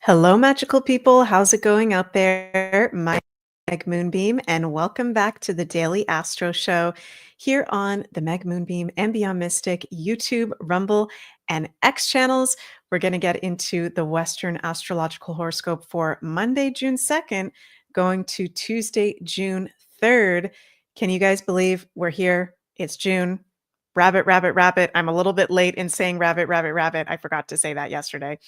Hello, magical people. How's it going out there? My Meg Moonbeam, and welcome back to the Daily Astro Show here on the Meg Moonbeam and Beyond Mystic YouTube, Rumble, and X channels. We're going to get into the Western astrological horoscope for Monday, June 2nd, going to Tuesday, June 3rd. Can you guys believe we're here? It's June. Rabbit, rabbit, rabbit. I'm a little bit late in saying rabbit, rabbit, rabbit. I forgot to say that yesterday.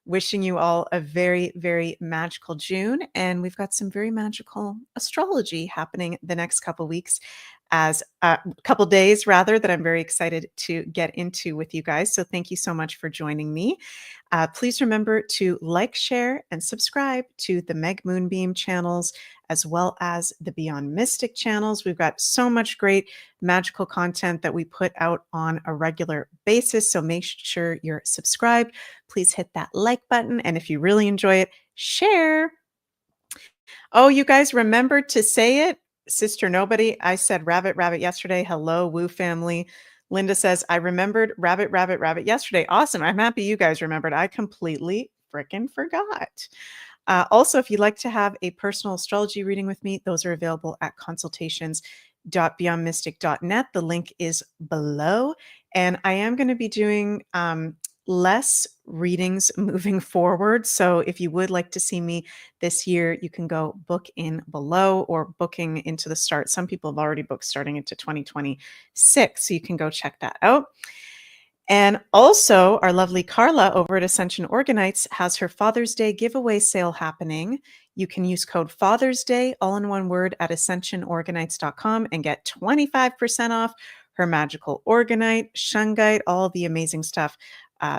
Wishing you all a very, very magical June. And we've got some very magical astrology happening the next couple weeks, as a couple days rather, that I'm very excited to get into with you guys. So thank you so much for joining me. Please remember to like, share, and subscribe to the Meg Moonbeam channels, as well as the Beyond Mystic channels. We've got so much great magical content that we put out on a regular basis. So make sure you're subscribed. Please hit that like button. And if you really enjoy it, share. Oh, you guys remember to say it. Sister Nobody, I said rabbit, rabbit yesterday. Hello, Woo family. Linda says, I remembered rabbit, rabbit, rabbit yesterday. Awesome. I'm happy you guys remembered. I completely freaking forgot. Also, if you'd like to have a personal astrology reading with me, those are available at consultations.beyondmystic.net. The link is below. And I am going to be doing less readings moving forward. So if you would like to see me this year, you can go book in below or booking into the start. Some people have already booked starting into 2026. So you can go check that out. And also, our lovely Carla over at Ascension Organites has her Father's Day giveaway sale happening. You can use code Father's Day, all in one word, at ascensionorganites.com and get 25% off her magical organite, shungite, all the amazing stuff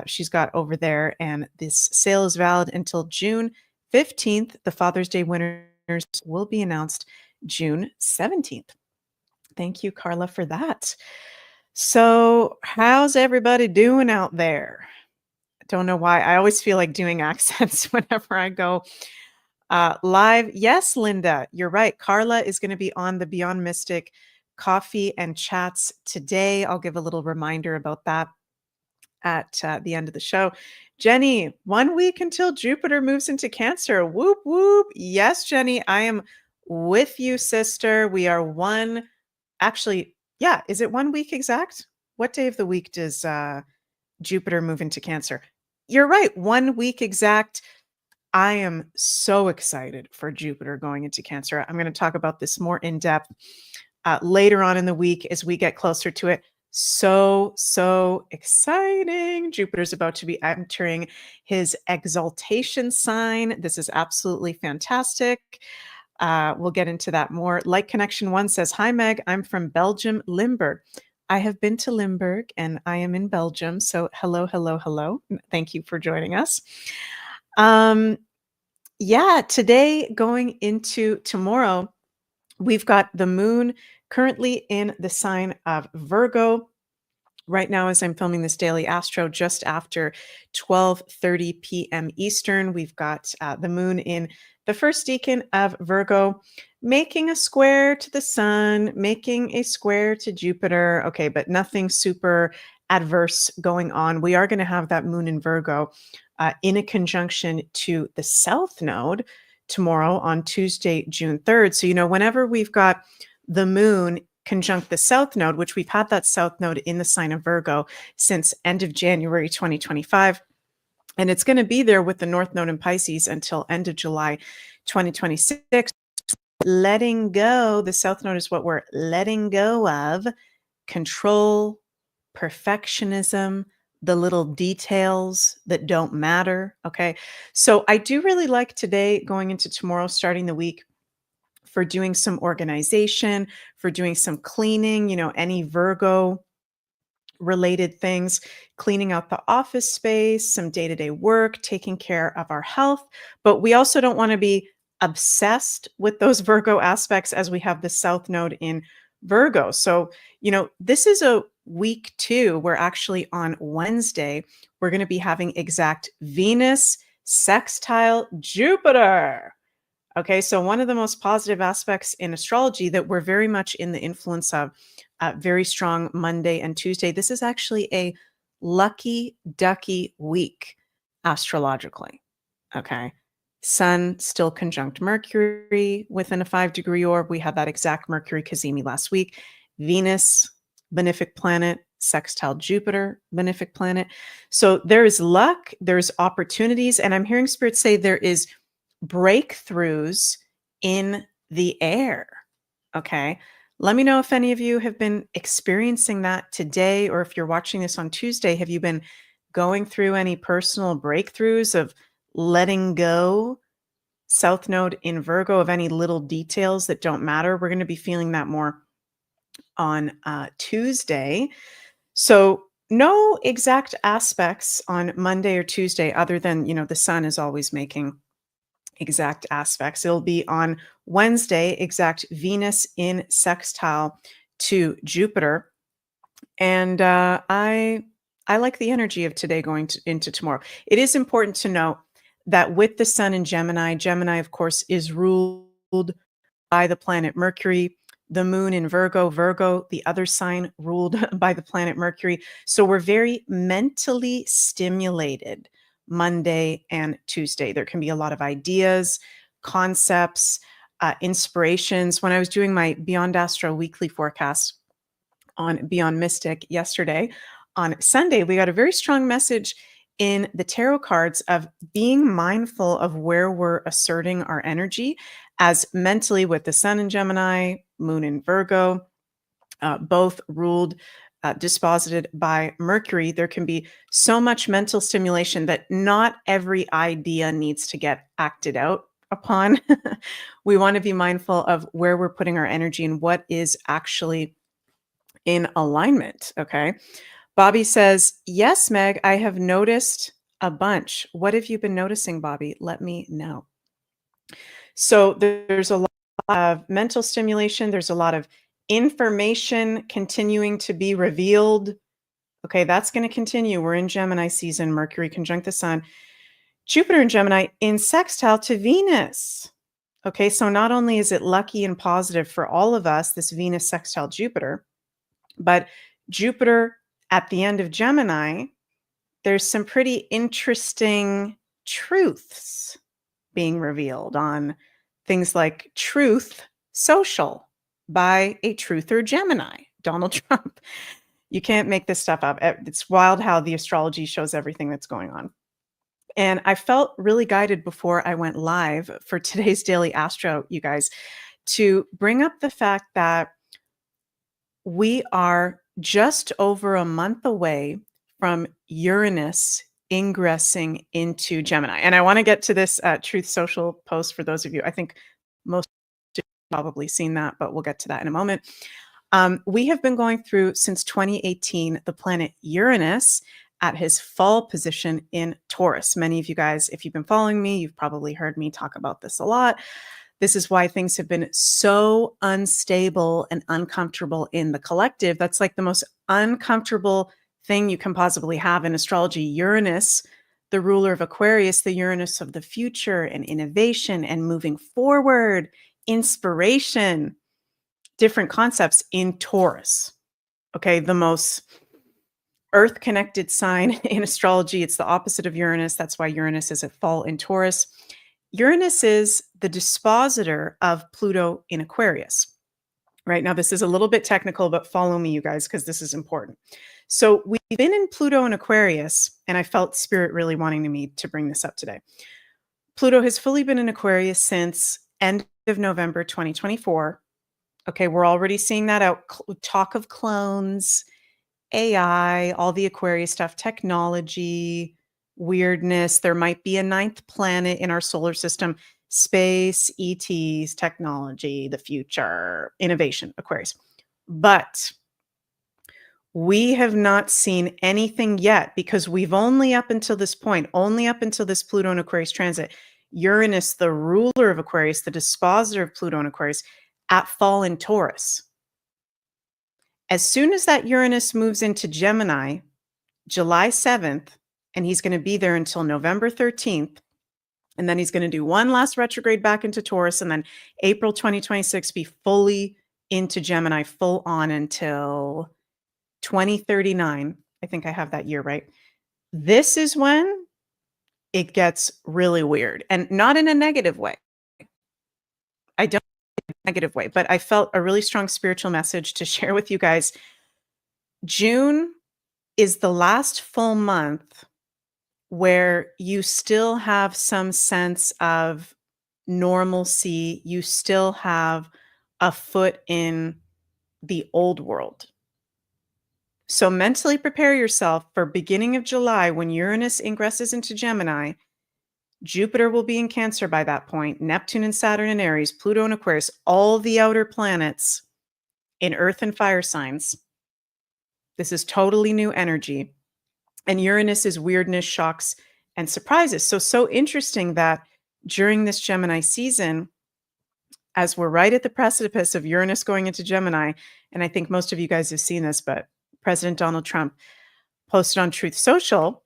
she's got over there. And this sale is valid until June 15th. The Father's Day winners will be announced June 17th. Thank you, Carla, for that. So, how's everybody doing out there? Don't know why. I always feel like doing accents whenever I go live. Yes, Linda, you're right. Carla is going to be on the Beyond Mystic coffee and chats today. I'll give a little reminder about that at the end of the show. Jenny, 1 week until Jupiter moves into Cancer. Whoop, whoop. Yes, Jenny, I am with you, sister. We are actually, yeah, is it 1 week exact? What day of the week does Jupiter move into Cancer? You're right, 1 week exact. I am so excited for Jupiter going into Cancer. I'm going to talk about this more in depth later on in the week as we get closer to it. So exciting. Jupiter's about to be entering his exaltation sign. This is absolutely fantastic. We'll get into that more. Light Connection 1 says, hi, Meg. I'm from Belgium, Limburg. I have been to Limburg and I am in Belgium. So hello, hello, hello. Thank you for joining us. Yeah, today going into tomorrow, we've got the moon currently in the sign of Virgo. Right now, as I'm filming this daily astro, just after 12:30 p.m. Eastern, we've got the moon in the first decan of Virgo, making a square to the sun, making a square to Jupiter. Okay, but nothing super adverse going on. We are going to have that moon in Virgo in a conjunction to the South Node tomorrow on Tuesday, June 3rd. So, whenever we've got the moon conjunct the South Node, which we've had that South Node in the sign of Virgo since end of January 2025, and it's going to be there with the North Node in Pisces until end of July 2026. Letting go, the South Node is what we're letting go of: control, perfectionism, the little details that don't matter. Okay. So I do really like today going into tomorrow, starting the week, for doing some organization, for doing some cleaning, any Virgo related things, cleaning out the office space, some day-to-day work, taking care of our health. But we also don't want to be obsessed with those Virgo aspects as we have the South Node in Virgo. So, this is a week too, where actually on Wednesday, we're going to be having exact Venus sextile Jupiter. Okay, so one of the most positive aspects in astrology that we're very much in the influence of, very strong Monday and Tuesday. This is actually a lucky ducky week astrologically. Okay. Sun still conjunct Mercury within a 5-degree orb. We had that exact Mercury cazimi last week. Venus, benefic planet, sextile Jupiter, benefic planet. So there is luck, there's opportunities, and I'm hearing spirits say there is breakthroughs in the air. Okay. Let me know if any of you have been experiencing that today, or if you're watching this on Tuesday, have you been going through any personal breakthroughs of letting go, South Node in Virgo, of any little details that don't matter? We're going to be feeling that more on Tuesday. So, no exact aspects on Monday or Tuesday, other than, the sun is always making exact aspects. It'll be on Wednesday, exact Venus in sextile to Jupiter. And I like the energy of today going into tomorrow. It is important to note that with the sun in Gemini, Gemini, of course, is ruled by the planet Mercury, the moon in Virgo, Virgo, the other sign ruled by the planet Mercury. So we're very mentally stimulated Monday and Tuesday. There can be a lot of ideas, concepts, inspirations. When I was doing my Beyond Astro weekly forecast on Beyond Mystic yesterday, on Sunday, we got a very strong message in the tarot cards of being mindful of where we're asserting our energy, as mentally with the sun in Gemini, moon in Virgo, both ruled, disposited by Mercury. There can be so much mental stimulation that not every idea needs to get acted out upon. We want to be mindful of where we're putting our energy and what is actually in alignment. Okay. Bobby says, yes, Meg, I have noticed a bunch. What have you been noticing, Bobby? Let me know. So there's a lot of mental stimulation. There's a lot of information continuing to be revealed. Okay, that's going to continue. We're in Gemini season, Mercury conjunct the sun, Jupiter in Gemini in sextile to Venus. Okay, so not only is it lucky and positive for all of us, this Venus sextile Jupiter, but Jupiter at the end of Gemini, there's some pretty interesting truths being revealed on things like Truth Social by a truther Gemini, Donald Trump. You can't make this stuff up. It's wild how the astrology shows everything that's going on. And I felt really guided before I went live for today's Daily Astro, you guys, to bring up the fact that we are just over a month away from Uranus ingressing into Gemini. And I want to get to this Truth Social post for those of you. I think most have probably seen that, but we'll get to that in a moment. We have been going through since 2018 the planet Uranus at his fall position in Taurus. Many of you guys, if you've been following me, you've probably heard me talk about this a lot. This is why things have been so unstable and uncomfortable in the collective. That's like the most uncomfortable thing you can possibly have in astrology. Uranus, the ruler of Aquarius, the Uranus of the future and innovation and moving forward, inspiration, different concepts in Taurus. Okay, the most earth connected sign in astrology. It's the opposite of Uranus. That's why Uranus is at fall in Taurus. Uranus is the dispositor of Pluto in Aquarius. Right now, this is a little bit technical, but follow me, you guys, because this is important. So we've been in Pluto in Aquarius, and I felt Spirit really wanting me to bring this up today. Pluto has fully been in Aquarius since end of November 2024. Okay, we're already seeing that out. Talk of clones, AI, all the Aquarius stuff, technology, weirdness. There might be a ninth planet in our solar system, space, ETs, technology, the future, innovation, Aquarius. But we have not seen anything yet because we've only up until this point, only up until this Pluto and Aquarius transit, Uranus, the ruler of Aquarius, the dispositor of Pluto and Aquarius, at fall in Taurus. As soon as that Uranus moves into Gemini, July 7th, and he's going to be there until November 13th, and then he's going to do one last retrograde back into Taurus, and then April 2026 be fully into Gemini, full on until 2039. I think I have that year right. This is when it gets really weird, and not in a negative way. I don't in a negative way, but I felt a really strong spiritual message to share with you guys. June is the last full month where you still have some sense of normalcy. You still have a foot in the old world. So mentally prepare yourself for beginning of July when Uranus ingresses into Gemini. Jupiter will be in Cancer by that point, Neptune and Saturn in Aries, Pluto in Aquarius, all the outer planets in earth and fire signs. This is totally new energy. And Uranus is weirdness, shocks, and surprises. So interesting that during this Gemini season, as we're right at the precipice of Uranus going into Gemini, and I think most of you guys have seen this, but President Donald Trump posted on Truth Social,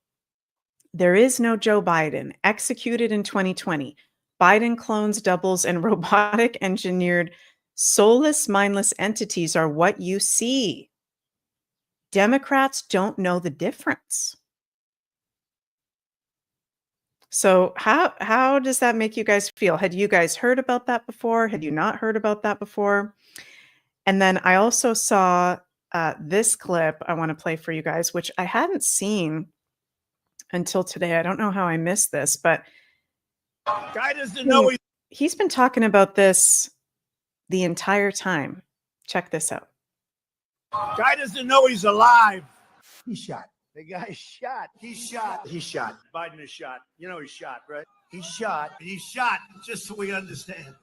there is no Joe Biden, executed in 2020. Biden clones, doubles, and robotic engineered soulless, mindless entities are what you see. Democrats don't know the difference. So how does that make you guys feel? Had you guys heard about that before? Had you not heard about that before? And then I also saw this clip I want to play for you guys, which I hadn't seen until today. I don't know how I missed this, but guy doesn't know he's been talking about this the entire time. Check this out. Guy doesn't know he's alive. He's shot. The guy's shot. He's shot. He's shot. Biden is shot. You know he's shot, right? He's shot. He's shot. Just so we understand.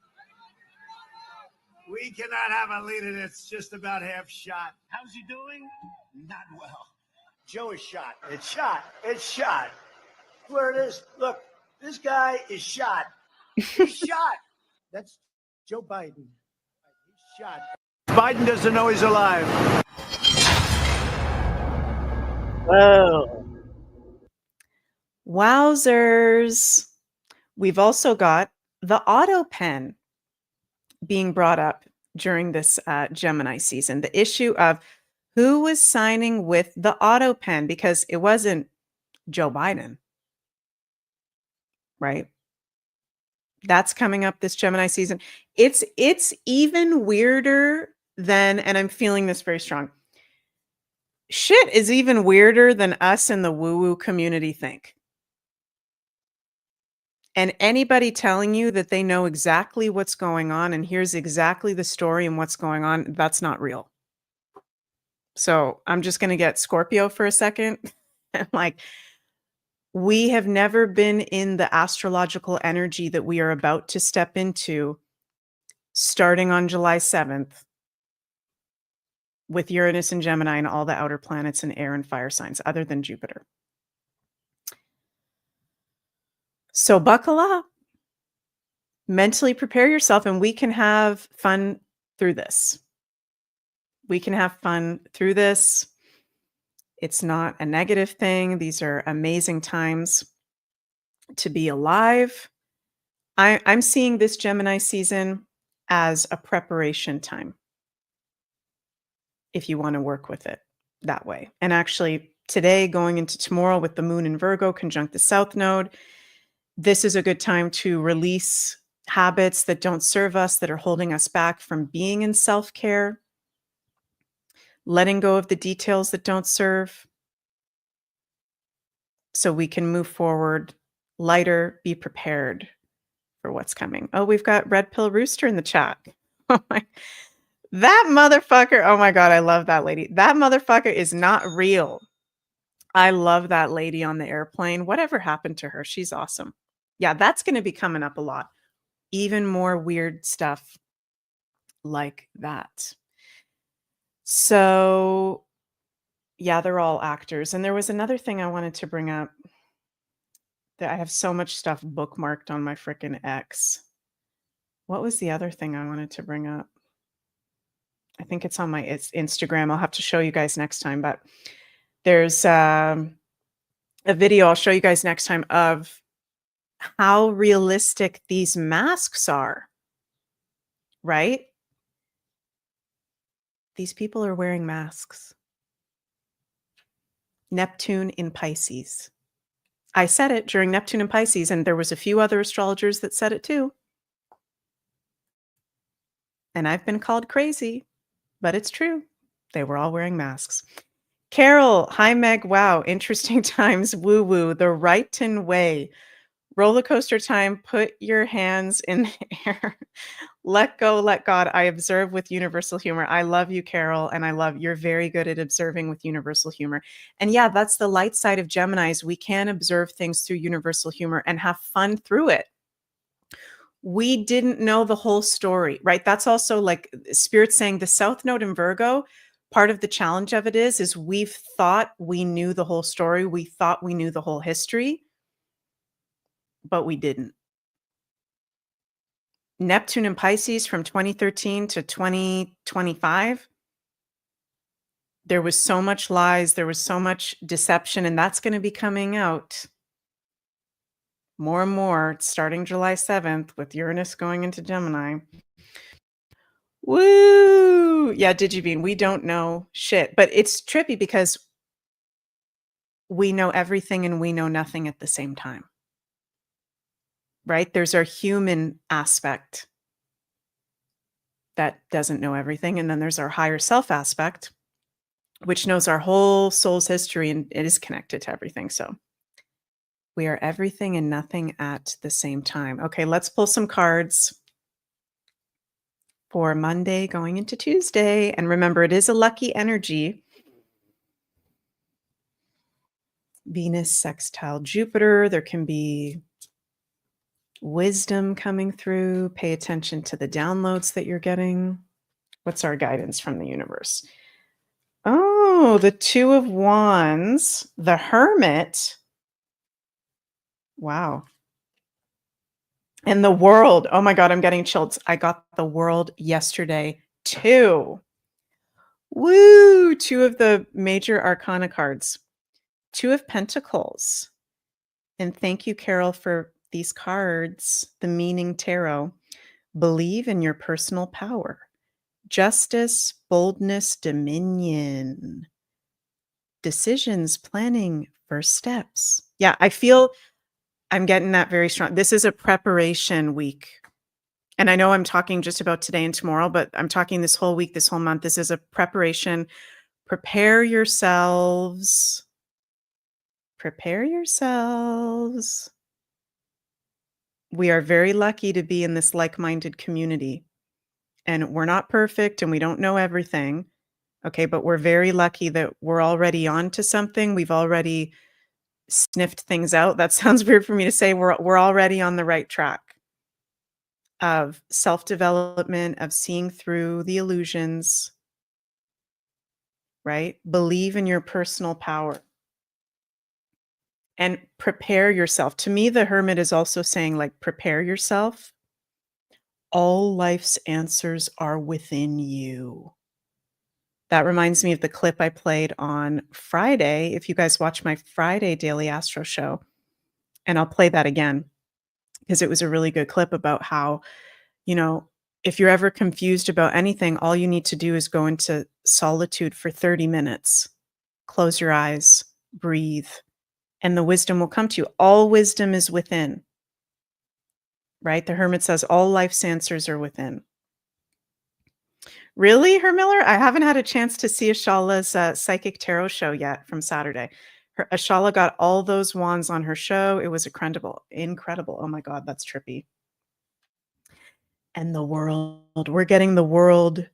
We cannot have a leader that's just about half shot. How's he doing? Not well. Joe is shot. It's shot. It's shot. Where it is. Look, this guy is shot. He's shot. That's Joe Biden. He's shot. Biden doesn't know he's alive. Whoa. Wowzers. We've also got the auto pen being brought up during this Gemini season. The issue of who was signing with the auto pen, because it wasn't Joe Biden, right? That's coming up this Gemini season. It's even weirder than, and I'm feeling this very strong. Shit is even weirder than us in the woo-woo community think. And anybody telling you that they know exactly what's going on and here's exactly the story and what's going on, that's not real. So I'm just going to get Scorpio for a second. Like, we have never been in the astrological energy that we are about to step into starting on July 7th with Uranus and Gemini and all the outer planets and air and fire signs other than Jupiter. So buckle up, mentally prepare yourself, and we can have fun through this. We can have fun through this. It's not a negative thing. These are amazing times to be alive. I'm seeing this Gemini season as a preparation time, if you want to work with it that way. And actually, today, going into tomorrow with the moon in Virgo conjunct the South Node, this is a good time to release habits that don't serve us, that are holding us back from being in self-care, letting go of the details that don't serve, so we can move forward lighter, be prepared for what's coming. Oh, we've got Red Pill Rooster in the chat. Oh my, that motherfucker. Oh my God, I love that lady. That motherfucker is not real. I love that lady on the airplane. Whatever happened to her? She's awesome. Yeah, that's going to be coming up a lot. Even more weird stuff like that. So, yeah, they're all actors. And there was another thing I wanted to bring up. That I have so much stuff bookmarked on my frickin' X. What was the other thing I wanted to bring up? I think it's on my Instagram. I'll have to show you guys next time. But there's a video I'll show you guys next time of how realistic these masks are, right? These people are wearing masks. Neptune in Pisces. I said it during Neptune and Pisces, and there was a few other astrologers that said it too. And I've been called crazy, but it's true. They were all wearing masks. Carol, hi Meg. Wow, interesting times. Woo woo, the Righton way. Roller coaster time. Put your hands in the air. Let go, let God. I observe with universal humor. I love you, Carol, and you're very good at observing with universal humor. And yeah, that's the light side of Geminis. We can observe things through universal humor and have fun through it. We didn't know the whole story, right? That's also like Spirit saying the South Node in Virgo. Part of the challenge of it is we've thought we knew the whole story. We thought we knew the whole history, but we didn't. Neptune and Pisces from 2013 to 2025. There was so much lies, there was so much deception, and that's going to be coming out more and more starting July 7th with Uranus going into Gemini. Woo! Yeah, Digibean, we don't know shit, but it's trippy because we know everything and we know nothing at the same time. Right? There's our human aspect that doesn't know everything, and then there's our higher self aspect, which knows our whole soul's history and it is connected to everything. So we are everything and nothing at the same time. Okay, let's pull some cards for Monday going into Tuesday. And remember, it is a lucky energy. Venus sextile Jupiter. There can be wisdom coming through. Pay attention to the downloads that you're getting. What's our guidance from the universe? Oh, the Two of Wands, the Hermit. Wow. And the World. Oh my God, I'm getting chills. I got the World yesterday too. Woo! Two of the major arcana cards. Two of Pentacles. And thank you, Carol, for these cards. The Meaning Tarot. Believe in your personal power. Justice, boldness, dominion. Decisions, planning, first steps. Yeah, I feel I'm getting that very strong. This is a preparation week. And I know I'm talking just about today and tomorrow, but I'm talking this whole week, this whole month. This is a preparation. Prepare yourselves. Prepare yourselves. We are very lucky to be in this like-minded community. And we're not perfect and we don't know everything. Okay, but we're very lucky that we're already on to something. We've already sniffed things out. That sounds weird for me to say. We're already on the right track of self-development, of seeing through the illusions, right? Believe in your personal power and prepare yourself. To me, the Hermit is also saying, like, prepare yourself. All life's answers are within you. That reminds me of the clip I played on Friday. If you guys watch my Friday Daily Astro show, and I'll play that again because it was a really good clip about how, you know, if you're ever confused about anything, all you need to do is go into solitude for 30 minutes, close your eyes, breathe, and the wisdom will come to you. All wisdom is within, right? The Hermit says all life's answers are within. Really, Hermiller? I haven't had a chance to see Ashala's Psychic Tarot show yet from Saturday. Ashala got all those wands on her show. It was incredible. Incredible. Oh my God, that's trippy. And the World. We're getting the World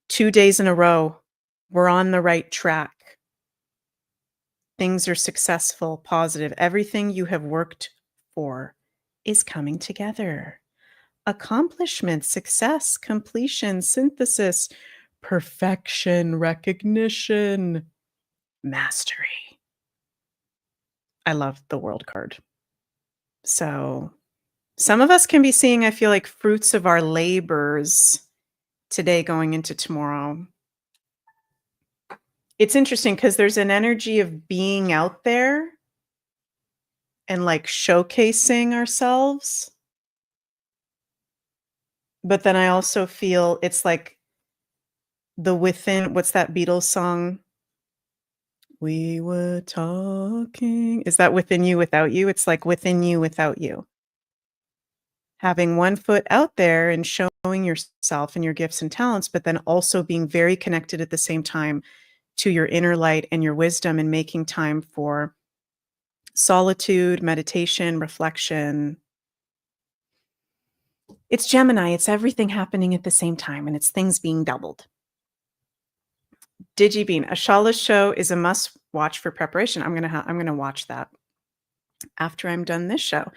2 days in a row. We're on the right track. Things are successful, positive. Everything you have worked for is coming together. Accomplishment, success, completion, synthesis, perfection, recognition, mastery. I love the World card. So some of us can be seeing, I feel like, fruits of our labors today going into tomorrow. It's interesting because there's an energy of being out there and like showcasing ourselves. But then I also feel it's like the within, what's that Beatles song? We were talking. Is that within you, without you? It's like within you, without you. Having one foot out there and showing yourself and your gifts and talents, but then also being very connected at the same time to your inner light and your wisdom and making time for solitude, meditation, reflection. It's Gemini. It's everything happening at the same time, and it's things being doubled. DigiBean, a Shala's show is a must watch for preparation. I'm gonna watch that after I'm done this show.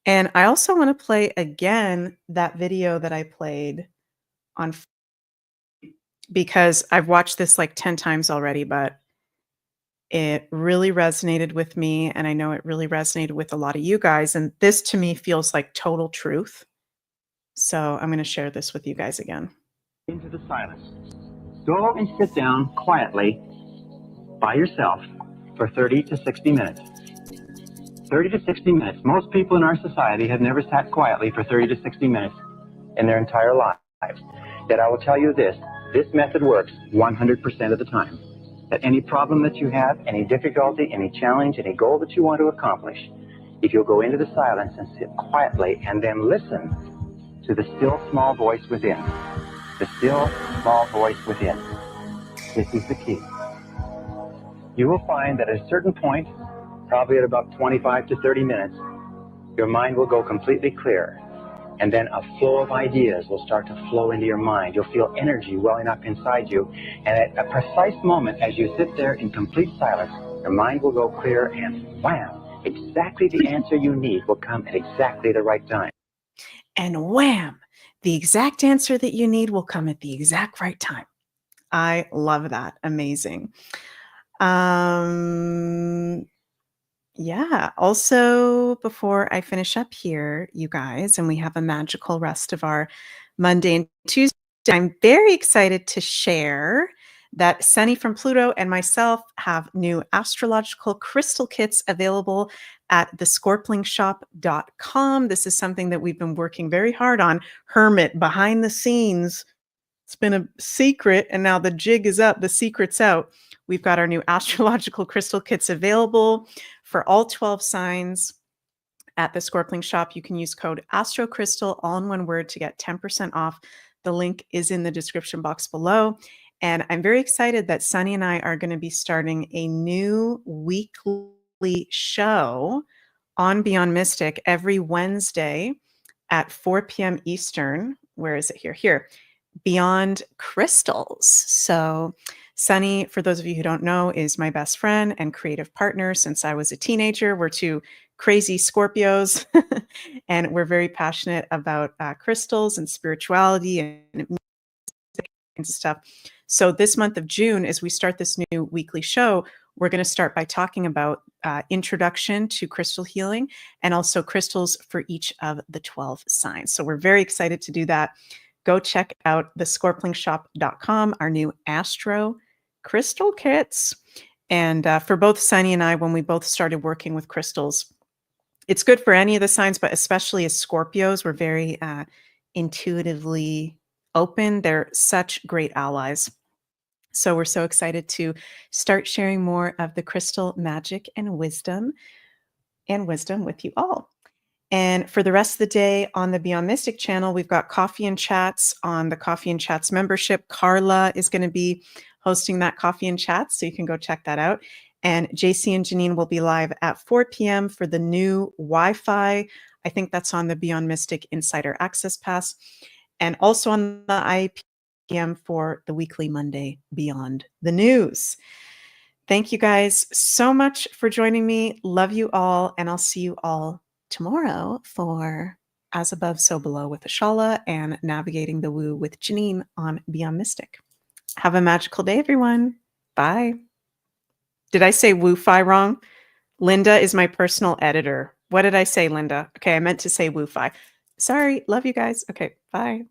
And I also want to play again that video that I played on because I've watched this like 10 times already, but it really resonated with me. And I know it really resonated with a lot of you guys. And this to me feels like total truth. So I'm going to share this with you guys again. Into the silence. Go and sit down quietly by yourself for 30 to 60 minutes. 30 to 60 minutes. Most people in our society have never sat quietly for 30 to 60 minutes in their entire lives. Yet I will tell you this method works 100% of the time. That any problem that you have, any difficulty, any challenge, any goal that you want to accomplish, if you'll go into the silence and sit quietly and then listen to the still small voice within. The still small voice within. This is the key. You will find that at a certain point, probably at about 25 to 30 minutes, your mind will go completely clear. And then a flow of ideas will start to flow into your mind. You'll feel energy welling up inside you. And at a precise moment, as you sit there in complete silence, your mind will go clear and wham, exactly the answer you need will come at exactly the right time. And wham, the exact answer that you need will come at the exact right time. I love that. Amazing. Yeah. Also, before I finish up here, you guys, and we have a magical rest of our Monday and Tuesday, I'm very excited to share that Sunny from Pluto and myself have new astrological crystal kits available at thescorplingshop.com. This is something that we've been working very hard on. Hermit, behind the scenes. It's been a secret, and now the jig is up. The secret's out. We've got our new astrological crystal kits available for all 12 signs at the Scorpling Shop. You can use code ASTROCrystal, all in one word, to get 10% off. The link is in the description box below. And I'm very excited that Sunny and I are going to be starting a new weekly show on Beyond Mystic every Wednesday at 4 p.m. Eastern. Where is it here? Here. Beyond Crystals. So Sunny, for those of you who don't know, is my best friend and creative partner since I was a teenager. We're two crazy Scorpios, and we're very passionate about crystals and spirituality and music and stuff. So this month of June, as we start this new weekly show, we're going to start by talking about introduction to crystal healing and also crystals for each of the 12 signs. So we're very excited to do that. Go check out thescorplingshop.com, our new Astro crystal kits. And for both Sunny and I, when we both started working with crystals, it's good for any of the signs, but especially as Scorpios, we're very intuitively open. They're such great allies. So we're so excited to start sharing more of the crystal magic and wisdom with you all. And for the rest of the day on the Beyond Mystic channel, we've got Coffee and Chats on the Coffee and Chats membership. Carla is going to be hosting that Coffee and Chats, so you can go check that out. And JC and Janine will be live at 4 p.m. for the new Wi-Fi. I think that's on the Beyond Mystic Insider Access Pass. And also on the IPM for the weekly Monday Beyond the News. Thank you guys so much for joining me. Love you all, and I'll see you all tomorrow for As Above, So Below with Ashala and Navigating the Woo with Janine on Beyond Mystic. Have a magical day, everyone. Bye. Did I say woo-fi wrong? Linda is my personal editor. What did I say, Linda? Okay, I meant to say woo-fi. Sorry. Love you guys. Okay, bye.